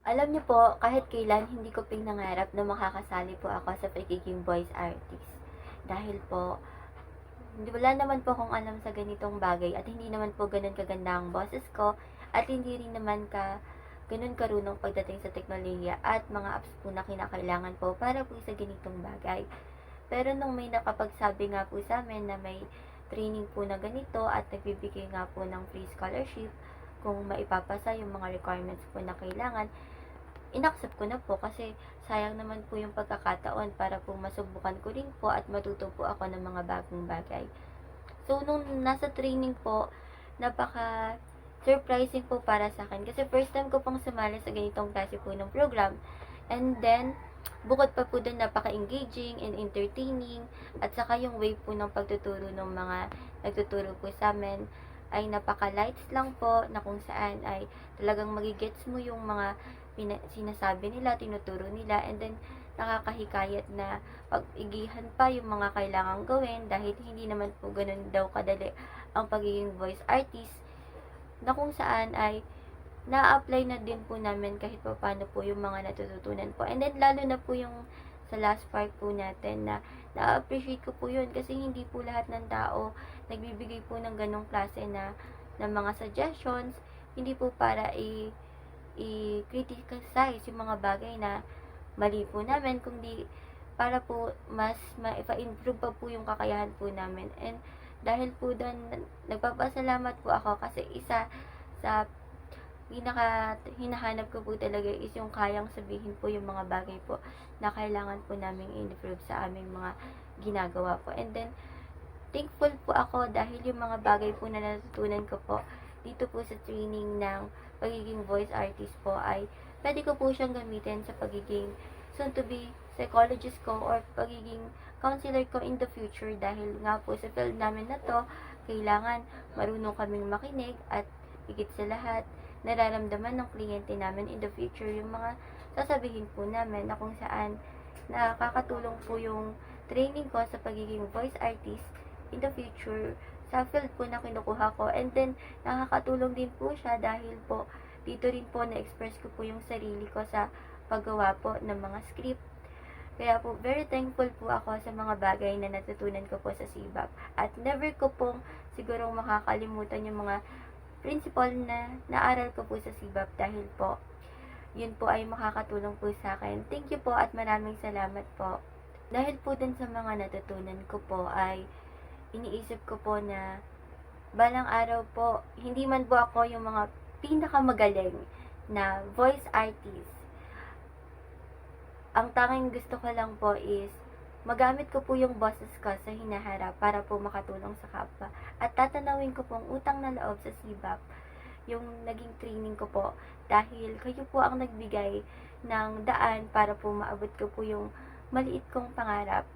Alam niyo po, kahit kailan hindi ko pinangarap na makakasali po ako sa pagiging voice artist. Dahil po, wala naman po akong alam sa ganitong bagay at hindi naman po ganun kaganda ang boses ko at hindi rin naman ganun karunong pagdating sa teknolohiya at mga apps po na kinakailangan po para po sa ganitong bagay. Pero nung may nakapagsabi nga po sa amin na may training po na ganito at nagbibigay nga po ng free scholarship kung maipapasa yung mga requirements po na kailangan, inaccept ko na po kasi sayang naman po yung pagkakataon para po masubukan ko rin po at matuto po ako ng mga bagong bagay. So, nung nasa training po, napaka surprising po para sa akin kasi first time ko pong sumali sa ganitong klase po ng program. And then, bukod pa po dun, napaka-engaging and entertaining at saka yung way po ng pagtuturo ng mga nagtuturo po sa amin ay napaka-lights lang po na kung saan ay talagang magigets mo yung mga sinasabi nila, tinuturo nila, and then nakakahikayat na pag-igihan pa yung mga kailangang gawin dahil hindi naman po ganun daw kadali ang pagiging voice artist na kung saan ay na-apply na din po namin kahit pa paano po yung mga natututunan po. And then, lalo na po yung sa last part po natin na na-appreciate ko po yun kasi hindi po lahat ng tao nagbibigay po ng ganong klase na mga suggestions, hindi po para i-criticize yung mga bagay na mali po namin, kundi para po mas maipa-improve pa po yung kakayahan po namin. And dahil po doon, nagpapasalamat po ako kasi isa sa pinaka hinahanap ko po talaga is yung kayang sabihin po yung mga bagay po na kailangan po namin improve sa aming mga ginagawa po. And then, thankful po ako dahil yung mga bagay po na natutunan ko po dito po sa training ng pagiging voice artist po ay pwede ko po siyang gamitin sa pagiging soon to be psychologist ko or pagiging counselor ko in the future dahil nga po sa field namin na to, kailangan marunong kaming makinig at higit sa lahat, nararamdaman ng kliyente namin in the future yung mga sasabihin po namin na kung saan nakakatulong po yung training ko sa pagiging voice artist in the future sa field po na kinukuha ko. And then, nakakatulong din po siya dahil po dito rin po na-express ko po yung sarili ko sa paggawa po ng mga script. Kaya po, very thankful po ako sa mga bagay na natutunan ko po sa CBAP. At never ko pong sigurong makakalimutan yung mga principle na naaral ko po sa CBAP dahil po, yun po ay makakatulong po sa akin. Thank you po at maraming salamat po. Dahil po dun sa mga natutunan ko po ay iniisip ko po na balang araw po, hindi man po ako yung mga pinakamagaling na voice artist. Ang tanging gusto ko lang po is magamit ko po yung boses ko sa hinaharap para po makatulong sa kapwa. At tatanawin ko pong utang na loob sa CBAP yung naging training ko po dahil kayo po ang nagbigay ng daan para po maabot ko po yung maliit kong pangarap